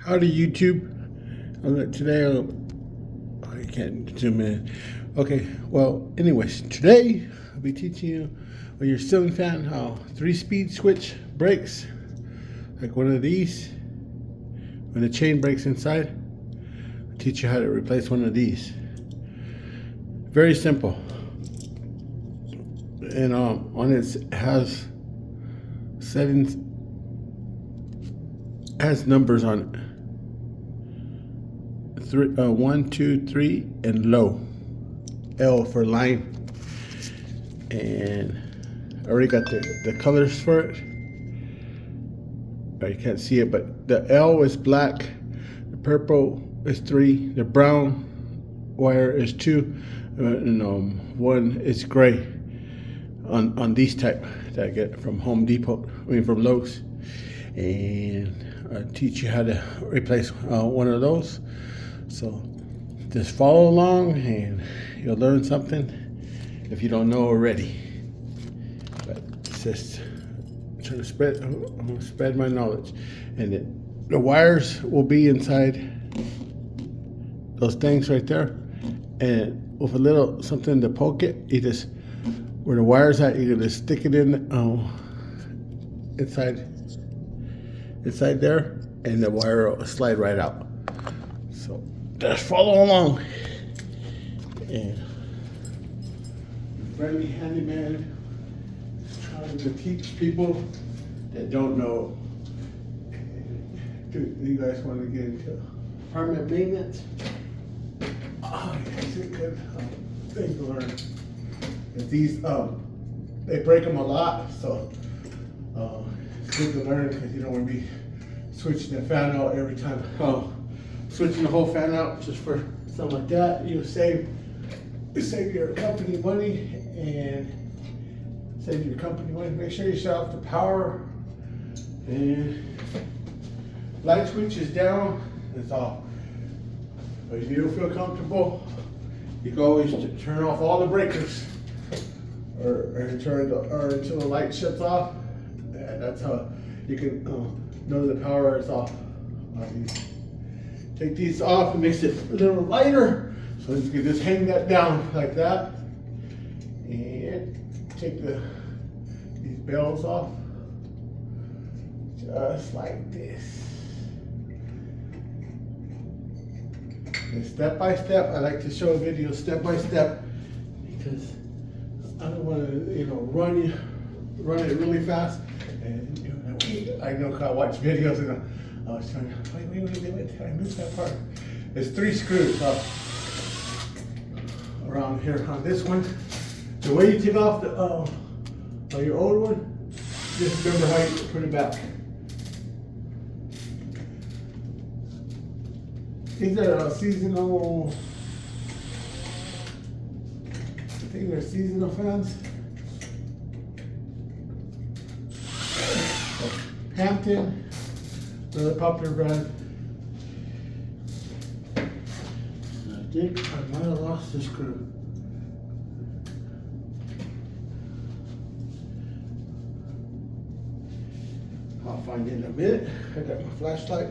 Howdy YouTube. Today I can't zoom in. Okay, well, anyways, today I'll be teaching you when you're ceiling fan how 3-speed switch breaks, like one of these. When the chain breaks inside, I'll teach you how to replace one of these. Very simple. And on it has settings, has numbers on it. 1, 2, 3, and low. L for line. And I already got the colors for it. You can't see it, but the L is black, the purple is 3, the brown wire is 2, and 1 is gray. On these type that I get from Home Depot, from Lowe's. And I'll teach you how to replace one of those. So just follow along and you'll learn something if you don't know already. But it's just trying to spread, I'm going to spread my knowledge. And the wires will be inside those things right there. And with a little something to poke it, you just, where the wire's at, you're going to stick it in inside there, and the wire will slide right out. So just follow along. And friendly handyman is trying to teach people that don't know. Do you guys want to get into apartment maintenance? It's a good thing to learn. These they break them a lot, so it's good to learn because you don't want to be switching the fan out every time. Switching the whole fan out just for something like that, you save your company money and save your company money. Make sure you shut off the power and light switch is down. That's all. But if you don't feel comfortable, you can always turn off all the breakers. Or until the light shuts off. And that's how you can know the power is off. Take these off, it makes it a little lighter, so you can just hang that down like that. And take these bells off, just like this. And step by step, I like to show a video step by step because I don't want to, run it really fast. And I know I watch videos and I was trying to wait. I missed that part. There's 3 screws around here on this one. The way you take off the your old one, just remember how you put it back. These are seasonal. I think they're seasonal fans. Hampton, another popular brand. I think I might have lost the screw. I'll find it in a minute. I got my flashlight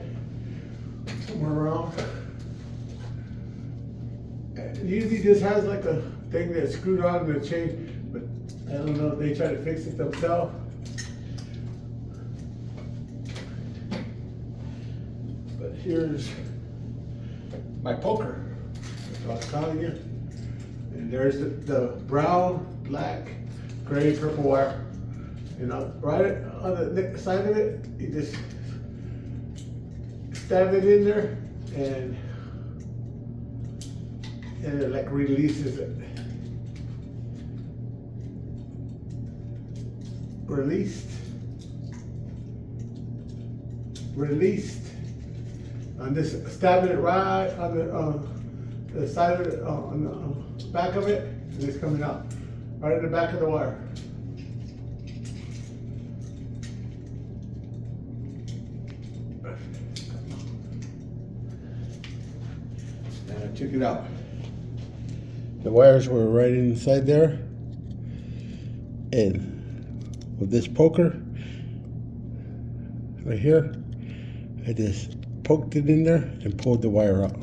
somewhere around. And usually this has like a thing that's screwed on to change, but I don't know if they try to fix it themselves. But here's my poker. That's what I was telling you. And there's the brown, black, gray, purple wire. Right on the side of it, you just stab it in there and it like releases it. Released. And this stabbing it right on the side of it, on the back of it, and it's coming out right in the back of the wire. And I took it out. The wires were right inside there, and with this poker right here, I just poked it in there and pulled the wire out.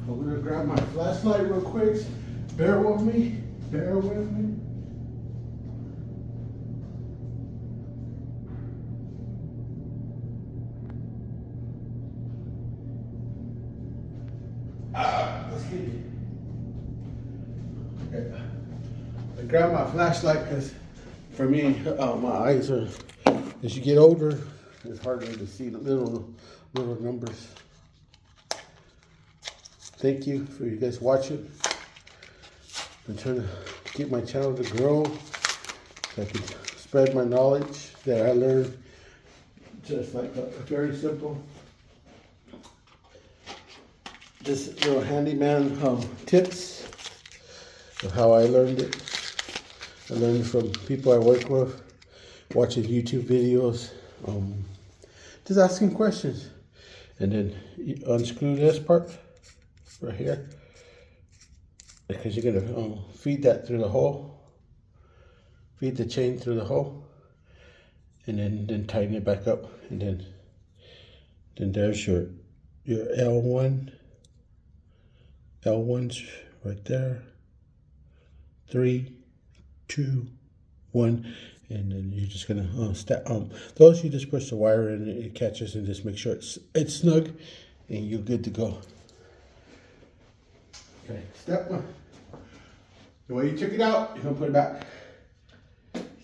I'm gonna grab my flashlight real quick. Bear with me. Bear with me. Let's get it. Okay. I grab my flashlight because for me, my eyes are, as you get older, it's harder to see the little numbers. Thank you for you guys watching. I'm trying to get my channel to grow so I can spread my knowledge that I learned just like a very simple, just little handyman tips of how I learned it. I learned from people I work with, watching YouTube videos, just asking questions. And then you unscrew this part right here, because you're gonna feed that through the hole, feed the chain through the hole, and then tighten it back up, and then there's your L1. L1's right there. 3, 2, 1, and then you're just gonna those you just push the wire in, and it catches, and just make sure it's snug, and you're good to go. Okay, step 1. The way you took it out, you're gonna put it back.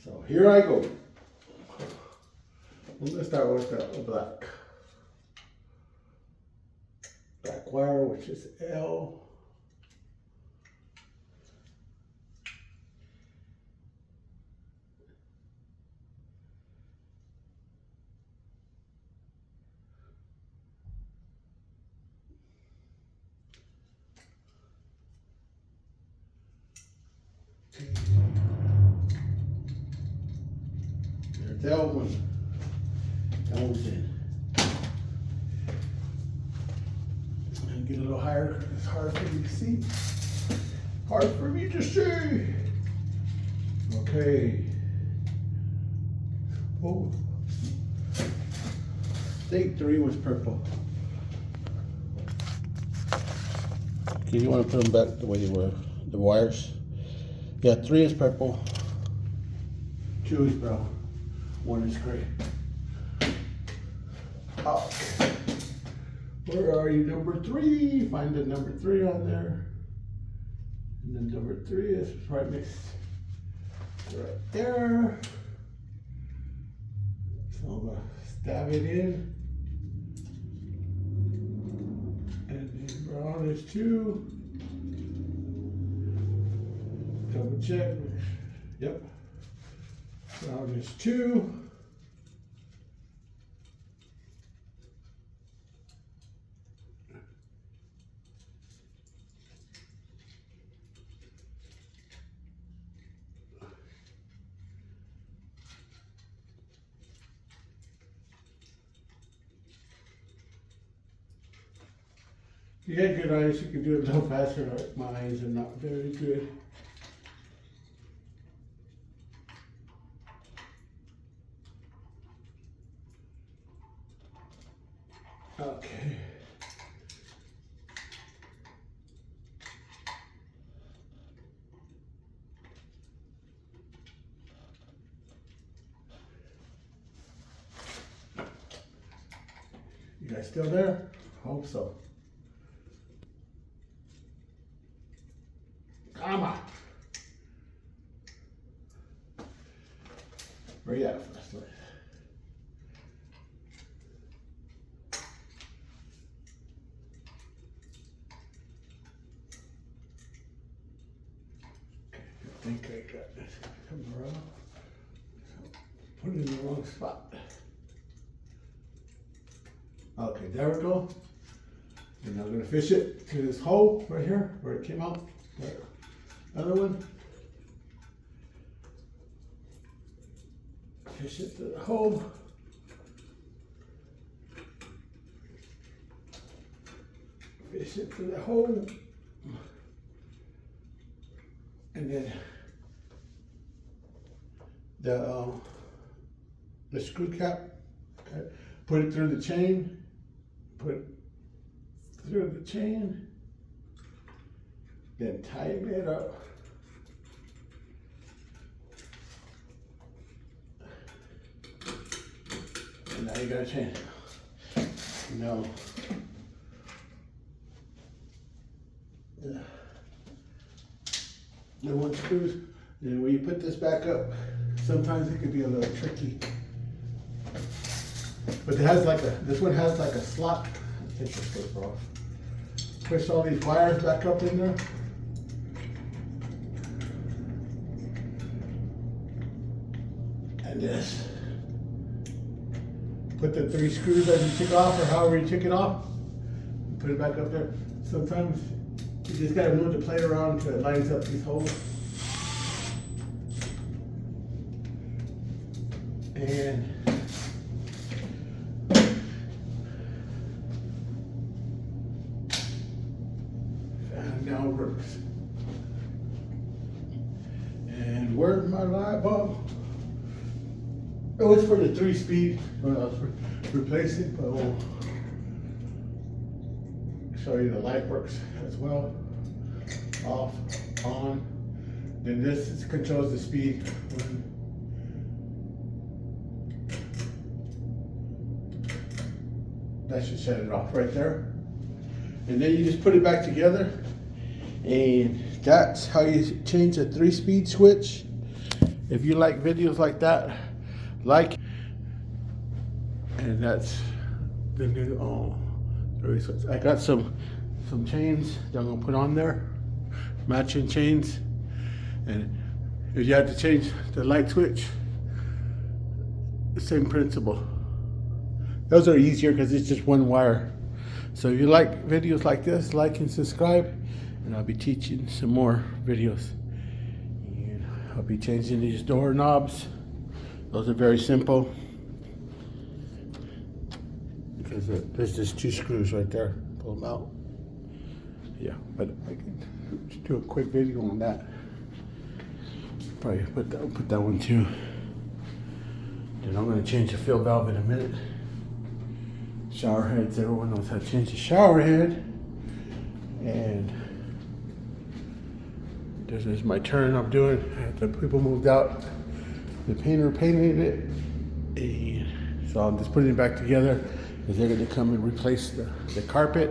So here I go. Let's start with the black wire, which is L. There's L1. L1's in. And get a little higher because it's hard for me to see. Hard for me to see. Okay. Oh. I think 3 was purple. Okay, you want to put them back the way they were, the wires. Yeah, 3 is purple. 2 is brown. 1 is gray. Okay. Where are you, number 3? Find the number 3 on there. And then number 3 is right next, right there. So I'm gonna stab it in. And then brown is 2. Double check. Yep. Brown is 2. If you had good eyes, you could do it a little faster. My eyes are not very good. Okay. You guys still there? Hope so. Come on. Where you at, flashlight? I think I got this. Come around. Put it in the wrong spot. Okay, there we go. And I'm gonna fish it to this hole right here where it came out. There. Other one. Fish it to the hole. Fish it to the hole. And then the screw cap. Okay. put it through the chain, put it through the chain, then tighten it up. And now you got a chain. No. The one screws, and when you put this back up, sometimes it could be a little tricky. But it has like this one has like a slot. I think this goes off. Push all these wires back up in there. And this. Put the 3 screws that you took off, or however you took it off, put it back up there. Sometimes you just gotta move the plate around until it lines up these holes. And now it works. And where's my light bulb? It was for the 3-speed when I was replacing, but we'll show you the light works as well. Off, on. Then this controls the speed. That should shut it off right there. And then you just put it back together. And that's how you change a 3-speed switch. If you like videos like that, and that's the new switch. I got some chains that I'm gonna put on there, matching chains. And if you had to change the light switch, the same principle. Those are easier because it's just one wire. So if you like videos like this, like and subscribe, and I'll be teaching some more videos. And I'll be changing these door knobs. Those are very simple because there's just 2 screws right there. Pull them out. Yeah, but I can just do a quick video on that. Probably put that one too. Then I'm going to change the fill valve in a minute. Shower heads, everyone knows how to change the shower head. And this is my turn I'm doing. The people moved out. The painter painted it. And so I'm just putting it back together because they're going to come and replace the carpet.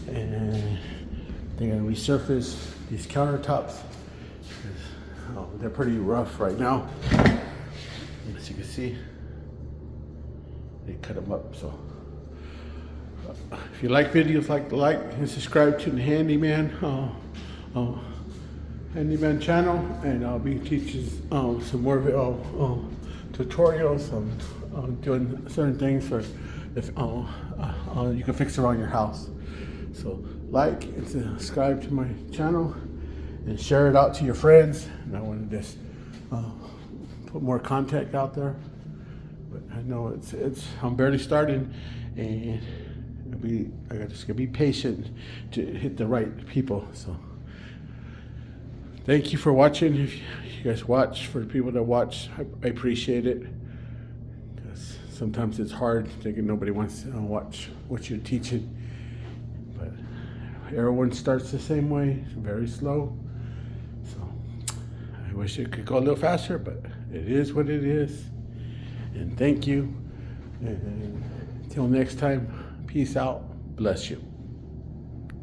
And they're going to resurface these countertops. They're pretty rough right now. As you can see, they cut them up. So if you like videos, like and subscribe to the Handyman channel, and I'll be teaching some more tutorials on doing certain things for if you can fix around your house. So like and subscribe to my channel and share it out to your friends. And I want to just put more content out there. But I know I'm barely starting, and I just gotta be patient to hit the right people. So thank you for watching. If you guys watch, for the people that watch, I appreciate it. Because sometimes it's hard thinking nobody wants to watch what you're teaching. But everyone starts the same way, very slow. So I wish it could go a little faster, but it is what it is. And thank you. And until next time, peace out. Bless you.